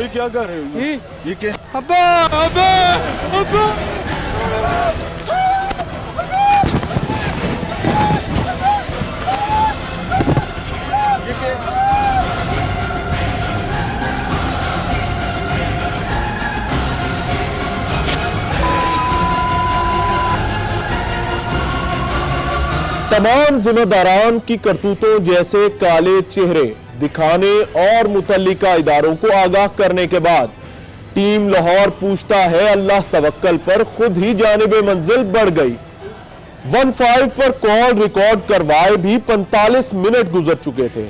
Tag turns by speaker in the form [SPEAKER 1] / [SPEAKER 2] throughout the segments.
[SPEAKER 1] ये क्या कर रहे हो? ये क्या?
[SPEAKER 2] अब्बा अब्बा अब्बा
[SPEAKER 3] तमाम जिम्मेदारान की करतूतों जैसे काले चेहरे दिखाने और मुतल्लिका इदारों को आगाह करने के बाद टीम लाहौर पूछता है अल्लाह तवक्कल पर खुद ही जानिबे मंजिल बढ़ गई। 15 पर कॉल रिकॉर्ड करवाए भी 45 मिनट गुजर चुके थे।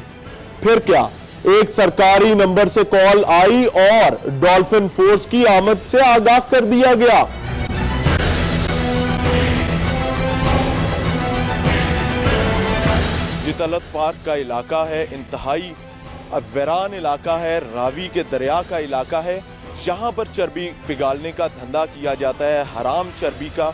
[SPEAKER 3] फिर क्या, एक सरकारी नंबर से कॉल आई और डॉल्फिन फोर्स की आमद से आगाह कर दिया गया।
[SPEAKER 1] जितलत पार्क का इलाका है, इंतहाई वीरान इलाका है, रावी के दरिया का इलाका है। यहाँ पर चर्बी पिघालने का धंधा किया जाता है, हराम चर्बी का।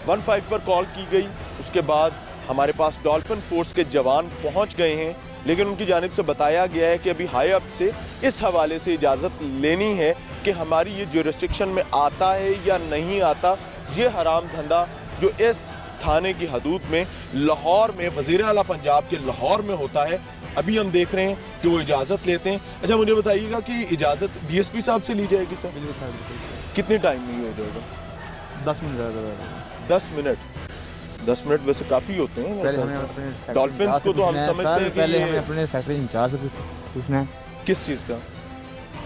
[SPEAKER 1] 15 पर कॉल की गई, उसके बाद हमारे पास डॉल्फिन फोर्स के जवान पहुँच गए हैं, लेकिन उनकी जानिब से बताया गया है कि अभी हाई अप से इस हवाले से इजाज़त लेनी है कि हमारी ये जुरिस्डिक्शन में आता है या नहीं आता। ये हराम धंधा जो इस थाने की हदूद में लाहौर में, वज़ीर आला पंजाब के लाहौर में होता है, अभी हम देख रहे हैं कि वो इजाज़त लेते हैं। अच्छा, मुझे बताइएगा कि इजाज़त डीएसपी साहब से ली जाएगी सर? कितने टाइम में हो जाएगा?
[SPEAKER 2] 10 मिनट
[SPEAKER 1] 10 मिनट 10 मिनट वैसे काफ़ी होते हैं।
[SPEAKER 2] पहले हमें अपने
[SPEAKER 1] डॉल्फिन्स को तो हम समझते हैं कि
[SPEAKER 2] पहले हमें अपने सेक्रेटरी इंचार्ज से पूछना है
[SPEAKER 1] किस चीज़ का,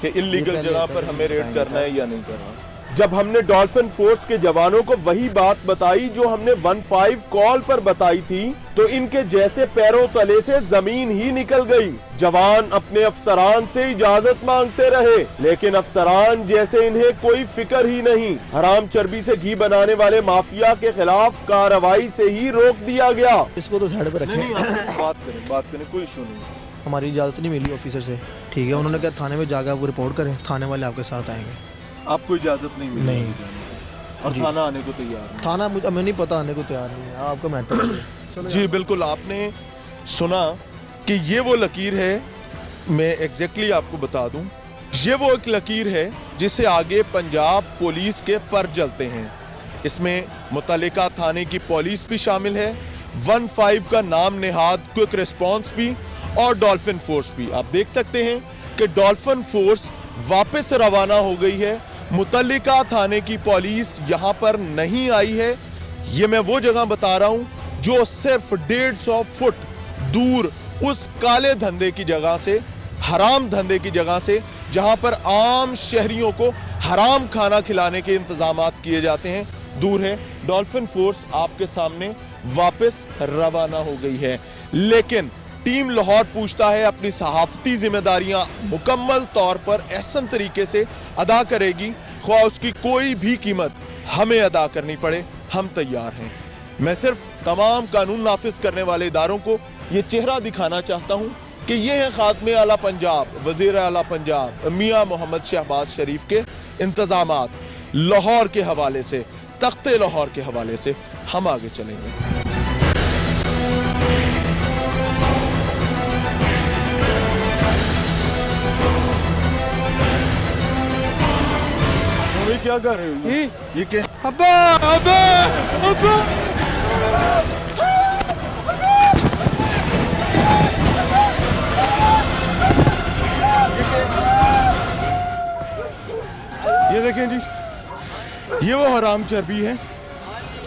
[SPEAKER 1] कि इल्लीगल जगह पर हमें रेड करना है या नहीं करना।
[SPEAKER 3] जब हमने डॉल्फिन फोर्स के जवानों को वही बात बताई जो हमने 15 कॉल पर बताई थी, तो इनके जैसे पैरों तले से जमीन ही निकल गई। जवान अपने अफसरान से इजाजत मांगते रहे, लेकिन अफसरान जैसे इन्हें कोई फिक्र ही नहीं। हराम चर्बी से घी बनाने वाले माफिया के खिलाफ कार्रवाई से ही रोक दिया गया।
[SPEAKER 4] इसको तो साइड पर रखें।
[SPEAKER 1] नहीं, बात करें, कोई इशू नहीं।
[SPEAKER 4] हमारी इजाज़त नहीं मिली ऑफिसर से, ठीक है। उन्होंने कहा थाने में जाकर आप रिपोर्ट करें, थाने वाले आपके साथ आएंगे।
[SPEAKER 1] आपको इजाजत नहीं मिली?
[SPEAKER 4] नहीं।
[SPEAKER 1] और थाना आने को तैयार नहीं?
[SPEAKER 4] थाना हमें नहीं पता, आने को तैयार नहीं है। आपका मैटर
[SPEAKER 1] जी बिल्कुल, आपने सुना कि ये वो लकीर है। मैं एग्जैक्टली आपको बता दूं, ये वो एक लकीर है जिससे आगे पंजाब पुलिस के पर जलते हैं। इसमें मुतल्लिका थाने की पुलिस भी शामिल है, 15 का नाम नेहाद क्विक रिस्पॉन्स भी और डॉल्फिन फोर्स भी। आप देख सकते हैं कि डॉल्फिन फोर्स वापस रवाना हो गई है, मुतल्लिका थाने की पुलिस यहां पर नहीं आई है। ये मैं वो जगह बता रहा हूं जो सिर्फ 150 फुट दूर उस काले धंधे की जगह से, हराम धंधे की जगह से, जहां पर आम शहरियों को हराम खाना खिलाने के इंतजामात किए जाते हैं, दूर है। डॉल्फिन फोर्स आपके सामने वापस रवाना हो गई है, लेकिन टीम लाहौर पूछता है अपनी सहाफती जिम्मेदारियां मुकम्मल तौर पर एहसन तरीके से अदा करेगी, ख्वाह उसकी कोई भी कीमत हमें अदा करनी पड़े, हम तैयार हैं। मैं सिर्फ तमाम कानून नाफिज करने वाले इदारों को ये चेहरा दिखाना चाहता हूं कि ये है खात्मे आला पंजाब, वजीर आला पंजाब मियां मोहम्मद शहबाज शरीफ के इंतजामात। लाहौर के हवाले से, तख्ते लाहौर के हवाले से हम आगे चलेंगे। क्या कर रहे हो? ये क्या?
[SPEAKER 2] अब्बा अब्बा अब्बा
[SPEAKER 1] ये देखें जी, ये वो हराम चर्बी है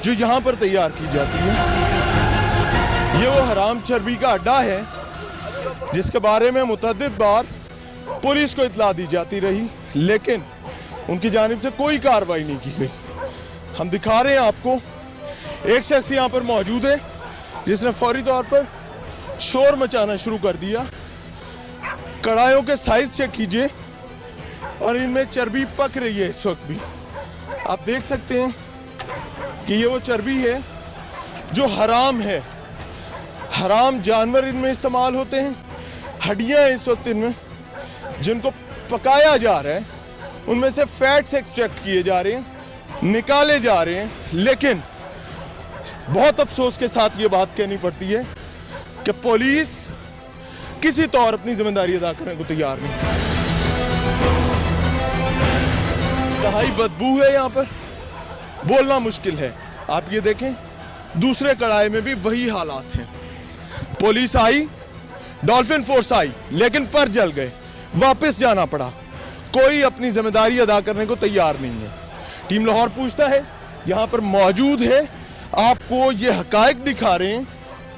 [SPEAKER 1] जो यहाँ पर तैयार की जाती है। ये वो हराम चर्बी का अड्डा है जिसके बारे में मुतअद्दिद बार पुलिस को इत्तला दी जाती रही, लेकिन उनकी जानिब से कोई कार्रवाई नहीं की गई। हम दिखा रहे हैं आपको, एक शख्स यहाँ पर मौजूद है जिसने फौरी तौर पर शोर मचाना शुरू कर दिया। कढ़ाइयों के साइज चेक कीजिए और इनमें चर्बी पक रही है इस वक्त भी। आप देख सकते हैं कि ये वो चर्बी है जो हराम है, हराम जानवर इनमें इस्तेमाल होते हैं, हड्डियां इस वक्त इनमें जिनको पकाया जा रहा है, उनमें से फैट्स एक्सट्रैक्ट किए जा रहे हैं, निकाले जा रहे हैं। लेकिन बहुत अफसोस के साथ ये बात कहनी पड़ती है कि पुलिस किसी तौर अपनी जिम्मेदारी अदा करने को तैयार नहीं। इंतहाई बदबू है यहाँ पर, बोलना मुश्किल है। आप ये देखें, दूसरे कड़ाई में भी वही हालात हैं। पुलिस आई, डॉल्फिन फोर्स आई, लेकिन पर जल गए, वापस जाना पड़ा। कोई अपनी जिम्मेदारी अदा करने को तैयार नहीं है। टीम लाहौर पूछता है, यहाँ पर मौजूद है, आपको ये हकायक दिखा रहे हैं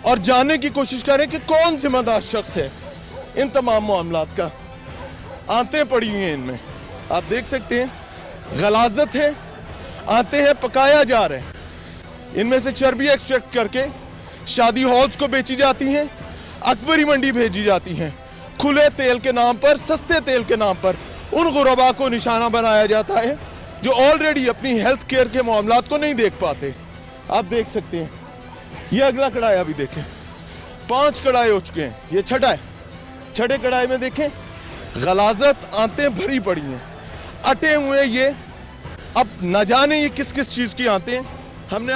[SPEAKER 1] और जानने की कोशिश कर रहे हैं कि कौन जिम्मेदार शख्स है इन तमाम मामलात का। आंतें पड़ी हुई हैं इनमें, आप देख सकते हैं, गलाजत है, आते हैं पकाया जा रहे हैं। इनमें से चर्बी एक्सट्रैक्ट करके शादी हॉल्स को बेची जाती हैं, अकबरी मंडी भेजी जाती हैं। खुले तेल के नाम पर, सस्ते तेल के नाम पर उन गुरबा को निशाना बनाया जाता है जो ऑलरेडी अपनी हेल्थ केयर के मामलात को नहीं देख पाते। आप देख सकते हैं, ये अगला कढ़ाई अभी देखें, 5 कढ़ाई हो चुके हैं, ये छठा है। छठे कढ़ाई में देखें, गलाजत, आंतें भरी पड़ी हैं, अटे हुए ये। अब न जाने ये किस किस चीज की आंतें हैं। हमने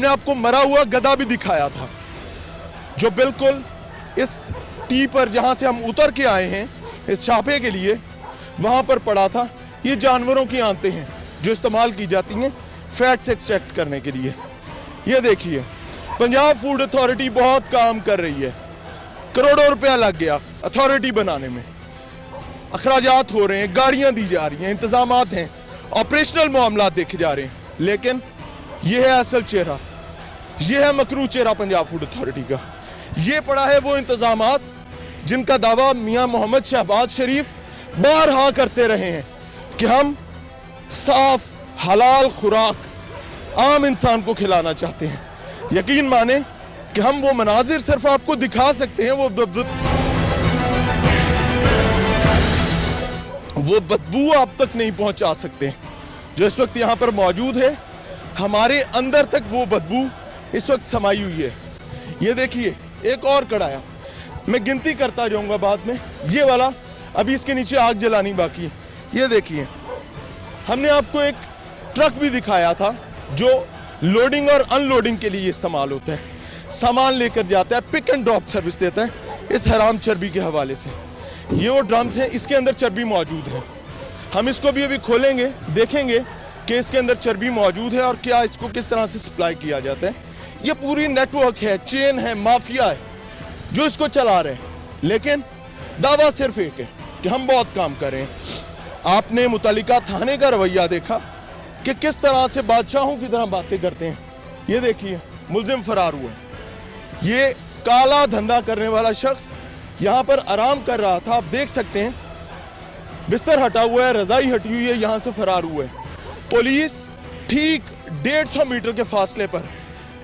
[SPEAKER 1] आपको मरा हुआ गधा भी दिखाया था, जो बिल्कुल इस टी पर जहां से हम उतर के आए हैं इस छापे के लिए, वहां पर पड़ा था। ये जानवरों की आंतें हैं जो इस्तेमाल की जाती हैं फैट्स एक्सट्रैक्ट करने के लिए। ये देखिए, पंजाब फूड अथॉरिटी बहुत काम कर रही है, करोड़ों रुपया लग गया अथॉरिटी बनाने में, अखराजात हो रहे हैं, गाड़ियां दी जा रही हैं, इंतजामात हैं, ऑपरेशनल मामला देखे जा रहे हैं, लेकिन यह है असल चेहरा, यह है मकरू चेहरा पंजाब फूड अथॉरिटी का। ये पड़ा है वो इंतजामात जिनका दावा मियां मोहम्मद शहबाज शरीफ बारहा करते रहे हैं कि हम साफ हलाल खुराक आम इंसान को खिलाना चाहते हैं। यकीन माने कि हम वो मनाजिर सिर्फ आपको दिखा सकते हैं, वो बदबू आप तक नहीं पहुंचा सकते जो इस वक्त यहां पर मौजूद है। हमारे अंदर तक वो बदबू इस वक्त समाई हुई है। ये देखिए, एक और कढ़ाया, मैं गिनती करता जाऊंगा बाद में। ये वाला अभी इसके नीचे आग जलानी बाकी है। ये देखिए, हमने आपको एक ट्रक भी दिखाया था जो लोडिंग और अनलोडिंग के लिए इस्तेमाल होता है, सामान लेकर जाता है, पिक एंड ड्रॉप सर्विस देता है इस हराम चर्बी के हवाले से। ये वो ड्रम्स हैं, इसके अंदर चर्बी मौजूद है। हम इसको भी अभी खोलेंगे, देखेंगे कि इसके अंदर चर्बी मौजूद है और क्या इसको किस तरह से सप्लाई किया जाता है। ये पूरी नेटवर्क है, चेन है, माफिया है जो इसको चला रहे हैं, लेकिन दावा सिर्फ एक है कि हम बहुत काम कर रहे हैं। आपने मुतल्लिका थाने का रवैया देखा कि किस तरह से बादशाहों की तरह बातें करते हैं। ये देखिए, मुलजिम फरार हुआ है। ये काला धंधा करने वाला शख्स यहां पर आराम कर रहा था, आप देख सकते हैं, बिस्तर हटा हुआ है, रजाई हटी हुई है, यहां से फरार हुआ है। पुलिस ठीक 150 मीटर के फासले पर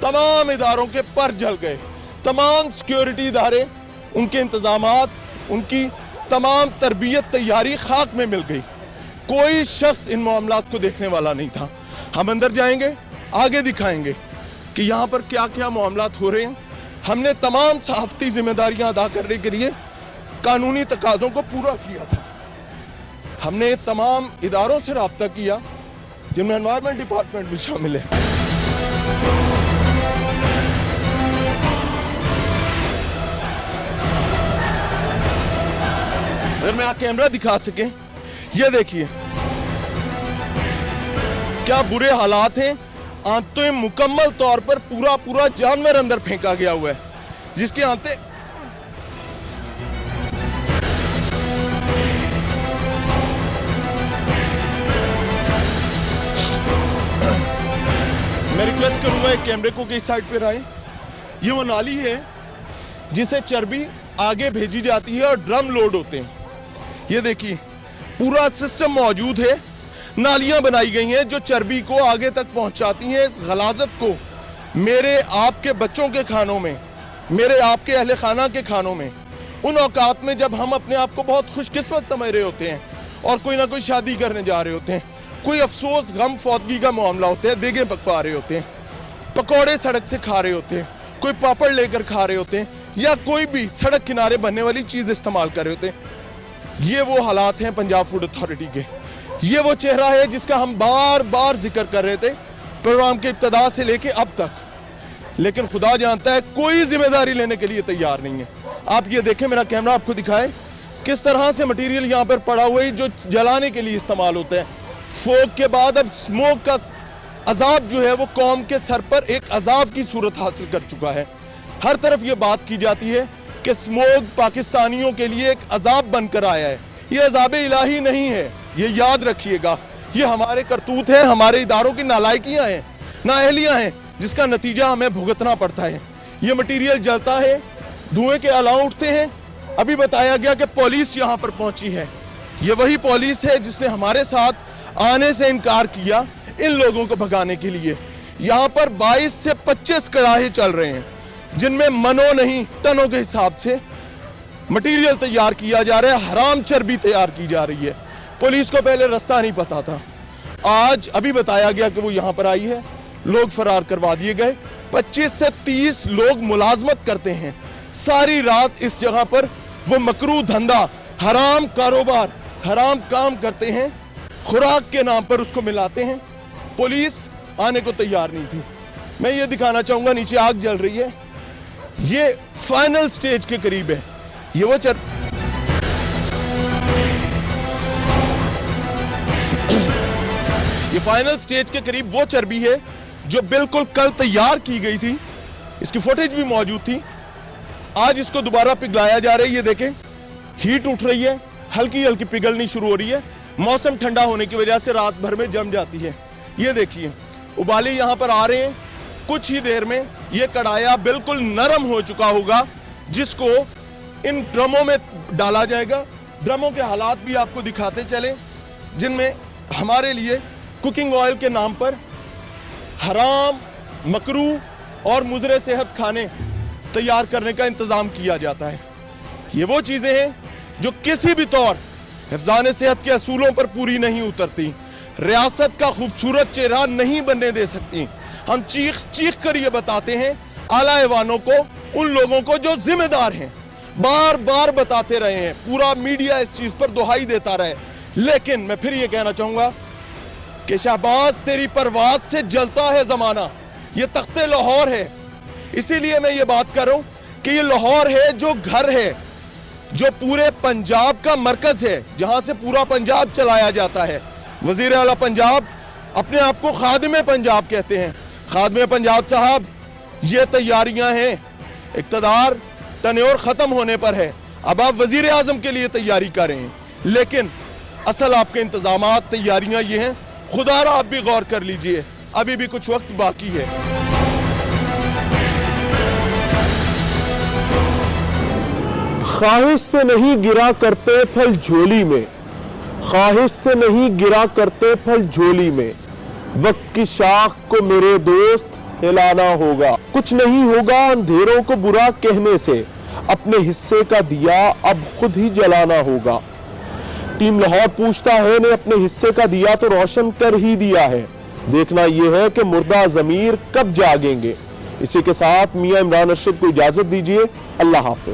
[SPEAKER 1] तमाम इदारों के पर जल गए, तमाम सिक्योरिटी इदारे, उनके इंतजामात, उनकी तमाम तरबियत तैयारी खाक में मिल गई। कोई शख्स इन मामलात को देखने वाला नहीं था। हम अंदर जाएंगे, आगे दिखाएंगे कि यहाँ पर क्या क्या मामलात हो रहे हैं। हमने तमाम सहाफती जिम्मेदारियां अदा करने के लिए कानूनी तकाज़ों को पूरा किया था। हमने तमाम इदारों से रब्ता किया जिनमें एनवायरनमेंट डिपार्टमेंट भी शामिल है। अगर मैं कैमरा दिखा सके, ये देखिए क्या बुरे हालात हैं। आंतें मुकम्मल तौर पर पूरा जानवर अंदर फेंका गया हुआ है, जिसकी आंतें मैं रिक्वेस्ट करूंगा एक कैमरे को कि इस साइड पे आए। ये वो नाली है जिसे चर्बी आगे भेजी जाती है और ड्रम लोड होते हैं। ये देखिए, पूरा सिस्टम मौजूद है, नालियां बनाई गई हैं जो चर्बी को आगे तक पहुंचाती हैं। इस गलाजत को मेरे आपके बच्चों के खानों में, मेरे आपके अहले खाना के खानों में, उन औकात में जब हम अपने आप को बहुत खुशकिस्मत समझ रहे होते हैं और कोई ना कोई शादी करने जा रहे होते हैं, कोई अफसोस गम फौतगी का मामला होता है, देगे पकवा रहे होते हैं, पकौड़े सड़क से खा रहे होते हैं, कोई पापड़ लेकर खा रहे होते हैं, या कोई भी सड़क किनारे बनने वाली चीज इस्तेमाल कर रहे होते हैं। ये वो हालात हैं पंजाब फूड अथॉरिटी के। ये वो चेहरा है जिसका हम बार बार जिक्र कर रहे थे प्रोग्राम के इब्तिदा से लेके अब तक, लेकिन खुदा जानता है कोई जिम्मेदारी लेने के लिए तैयार नहीं है। आप ये देखें, मेरा कैमरा आपको दिखाए, किस तरह से मटेरियल यहाँ पर पड़ा हुआ है जो जलाने के लिए इस्तेमाल होता है। फोग के बाद अब स्मोक का अजाब जो है वो कौम के सर पर एक अजाब की सूरत हासिल कर चुका है। हर तरफ ये बात की जाती है कि स्मोक पाकिस्तानियों के लिए एक अजाब बनकर आया है। ये अजाब इलाही नहीं है, ये याद रखिएगा। ये हमारे करतूत हैं, हमारे इदारों की नालायकियां हैं, नाअहलियां हैं, जिसका नतीजा हमें भुगतना पड़ता है। ये मटीरियल जलता है, धुएं के अलाव उठते हैं। अभी बताया गया कि पुलिस यहाँ पर पहुंची है। ये वही पुलिस है जिसने हमारे साथ आने से इनकार किया इन लोगों को भगाने के लिए। यहाँ पर 22 से 25 कड़ाहे चल रहे हैं जिनमें मनों नहीं टनों के हिसाब से मटेरियल तैयार किया जा रहा है, हराम चर्बी तैयार की जा रही है। पुलिस को पहले रास्ता नहीं पता था, आज अभी बताया गया कि वो यहाँ पर आई है, लोग फरार करवा दिए गए। 25 से 30 लोग मुलाजमत करते हैं सारी रात इस जगह पर। वो मकरू धंधा, हराम कारोबार, हराम काम करते हैं, खुराक के नाम पर उसको मिलाते हैं। पुलिस आने को तैयार नहीं थी। मैं ये दिखाना चाहूंगा, नीचे आग जल रही है, ये फाइनल स्टेज के करीब है। ये वो ये फाइनल स्टेज के करीब वो चर्बी है जो बिल्कुल कल तैयार की गई थी। इसकी फुटेज भी मौजूद थी। आज इसको दोबारा पिघलाया जा रहा है। ये देखें, हीट उठ रही है, हल्की हल्की पिघलनी शुरू हो रही है। मौसम ठंडा होने की वजह से रात भर में जम जाती है। ये देखिए, उबाले यहां पर आ रहे हैं। कुछ ही देर में ये कढ़ाया बिल्कुल नरम हो चुका होगा, जिसको इन ड्रमों में डाला जाएगा। ड्रमों के हालात भी आपको दिखाते चले, जिनमें हमारे लिए कुकिंग ऑयल के नाम पर हराम, मकरू और मुजरे सेहत खाने तैयार करने का इंतजाम किया जाता है। ये वो चीजें हैं जो किसी भी तौर हिफ्ज़ान सेहत के असूलों पर पूरी नहीं उतरती, रियासत का खूबसूरत चेहरा नहीं बनने दे सकती। हम चीख चीख कर ये बताते हैं आला ऐवानों को, उन लोगों को जो जिम्मेदार हैं, बार बार बताते रहे हैं, पूरा मीडिया इस चीज पर दुहाई देता रहे। लेकिन मैं फिर ये कहना चाहूंगा कि शहबाज तेरी परवाज से जलता है जमाना। ये तख्ते लाहौर है, इसीलिए मैं ये बात कर रहा हूं कि ये लाहौर है जो घर है, जो पूरे पंजाब का मरकज है, जहां से पूरा पंजाब चलाया जाता है। वजीर आला पंजाब अपने आप को खादिम पंजाब कहते हैं। खादिम पंजाब साहब, ये तैयारियां हैं, इक़्तिदार तन्योर खत्म होने पर है, अब आप वजीर आजम के लिए तैयारी करें। लेकिन असल आपके इंतजामात, तैयारियां ये हैं, खुदारा आप भी गौर कर लीजिए, अभी भी कुछ वक्त बाकी है।
[SPEAKER 3] ख्वाहिश से नहीं गिरा करते फल झोली में, ख्वाहिश से नहीं गिरा करते फल झोली में, वक्त की शाख को मेरे दोस्त हिलाना होगा। कुछ नहीं होगा अंधेरों को बुरा कहने से, अपने हिस्से का दिया अब खुद ही जलाना होगा। टीम लाहौर पूछता है ने अपने हिस्से का दिया तो रोशन कर ही दिया है, देखना यह है कि मुर्दा ज़मीर कब जागेंगे। इसी के साथ मियां इमरान अरशद को इजाजत दीजिए। अल्लाह हाफिज।